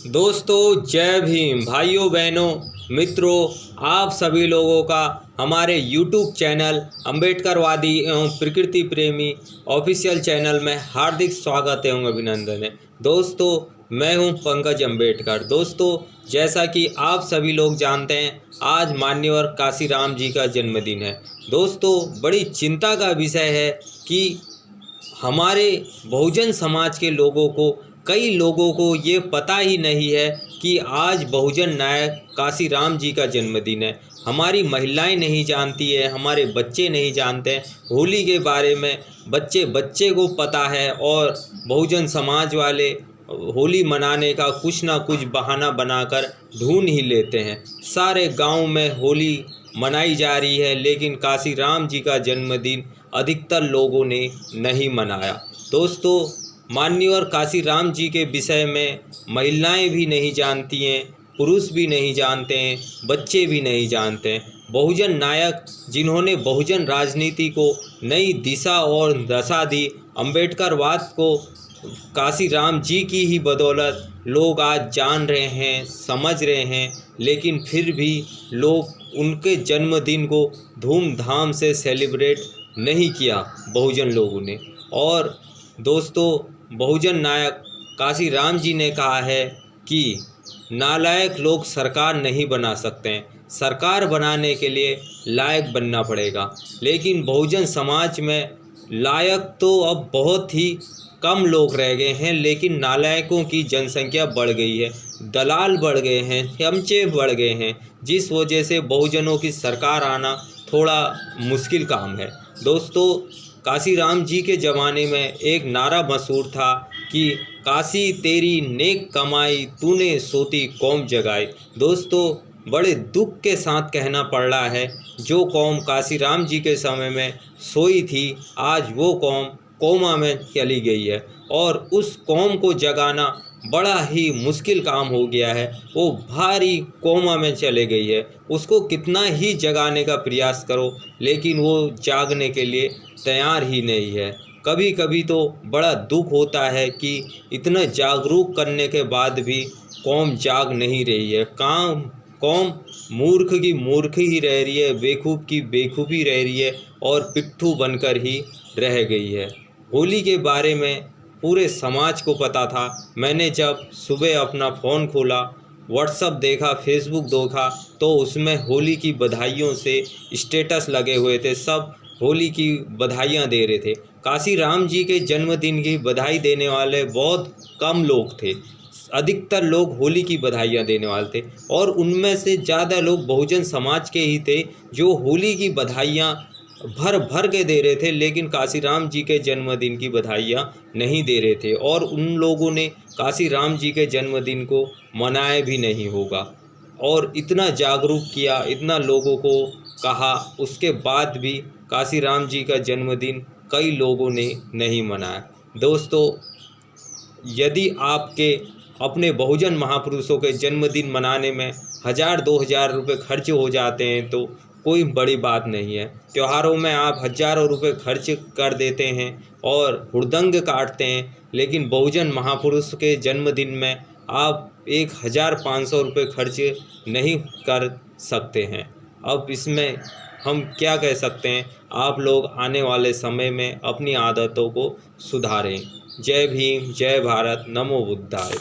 दोस्तों जय भीम। भाइयों बहनों मित्रों, आप सभी लोगों का हमारे YouTube चैनल अम्बेडकरवादी एवं प्रकृति प्रेमी ऑफिशियल चैनल में हार्दिक स्वागत एवं अभिनंदन है। दोस्तों मैं हूं पंकज अम्बेडकर। दोस्तों जैसा कि आप सभी लोग जानते हैं, आज मान्यवर काशीराम जी का जन्मदिन है। दोस्तों बड़ी चिंता का विषय है कि हमारे बहुजन समाज के लोगों को, कई लोगों को ये पता ही नहीं है कि आज बहुजन नायक काशीराम जी का जन्मदिन है। हमारी महिलाएं नहीं जानती है, हमारे बच्चे नहीं जानते हैं। होली के बारे में बच्चे बच्चे को पता है और बहुजन समाज वाले होली मनाने का कुछ ना कुछ बहाना बनाकर ढूंढ ही लेते हैं। सारे गांव में होली मनाई जा रही है, लेकिन काशीराम जी का जन्मदिन अधिकतर लोगों ने नहीं मनाया। दोस्तों मान्यवर काशीराम जी के विषय में महिलाएं भी नहीं जानती हैं, पुरुष भी नहीं जानते हैं, बच्चे भी नहीं जानते हैं। बहुजन नायक जिन्होंने बहुजन राजनीति को नई दिशा और दशा दी, अम्बेडकरवाद को काशीराम जी की ही बदौलत लोग आज जान रहे हैं, समझ रहे हैं, लेकिन फिर भी लोग उनके जन्मदिन को धूमधाम से सेलिब्रेट नहीं किया बहुजन लोगों ने। और दोस्तों बहुजन नायक काशीराम जी ने कहा है कि नालायक लोग सरकार नहीं बना सकते हैं, सरकार बनाने के लिए लायक बनना पड़ेगा। लेकिन बहुजन समाज में लायक तो अब बहुत ही कम लोग रह गए हैं, लेकिन नालायकों की जनसंख्या बढ़ गई है, दलाल बढ़ गए हैं, चमचे बढ़ गए हैं, जिस वजह से बहुजनों की सरकार आना थोड़ा मुश्किल काम है। दोस्तों काशीराम जी के ज़माने में एक नारा मशहूर था कि काशी तेरी नेक कमाई, तूने सोती कौम जगाई। दोस्तों बड़े दुख के साथ कहना पड़ रहा है, जो कौम काशीराम जी के समय में सोई थी, आज वो कौम कोमा में चली गई है और उस कौम को जगाना बड़ा ही मुश्किल काम हो गया है। वो भारी कोमा में चले गई है, उसको कितना ही जगाने का प्रयास करो, लेकिन वो जागने के लिए तैयार ही नहीं है। कभी कभी तो बड़ा दुख होता है कि इतना जागरूक करने के बाद भी कौम जाग नहीं रही है। कौम मूर्ख की मूर्ख ही रह रही है, बेवकूफ़ की बेवकूफ़ी रह रही है और पिट्ठू बनकर ही रह गई है। होली के बारे में पूरे समाज को पता था। मैंने जब सुबह अपना फ़ोन खोला, व्हाट्सअप देखा, फेसबुक देखा, तो उसमें होली की बधाइयों से स्टेटस लगे हुए थे, सब होली की बधाइयाँ दे रहे थे। काशीराम जी के जन्मदिन की बधाई देने वाले बहुत कम लोग थे, अधिकतर लोग होली की बधाइयाँ देने वाले थे, और उनमें से ज़्यादा लोग बहुजन समाज के ही थे जो होली की बधाइयाँ भर भर के दे रहे थे, लेकिन काशीराम जी के जन्मदिन की बधाइयाँ नहीं दे रहे थे। और उन लोगों ने काशीराम जी के जन्मदिन को मनाया भी नहीं होगा, और इतना जागरूक किया, इतना लोगों को कहा, उसके बाद भी काशीराम जी का जन्मदिन कई लोगों ने नहीं मनाया। दोस्तों यदि आपके अपने बहुजन महापुरुषों के जन्मदिन मनाने में 1000-2000 रुपये खर्च हो जाते हैं तो कोई बड़ी बात नहीं है। त्योहारों में आप हज़ारों रुपये खर्च कर देते हैं और हुड़दंग काटते हैं, लेकिन बहुजन महापुरुष के जन्मदिन में आप 1500 रुपये खर्च नहीं कर सकते हैं। अब इसमें हम क्या कह सकते हैं, आप लोग आने वाले समय में अपनी आदतों को सुधारें। जय भीम, जय भारत, नमो बुद्धाय।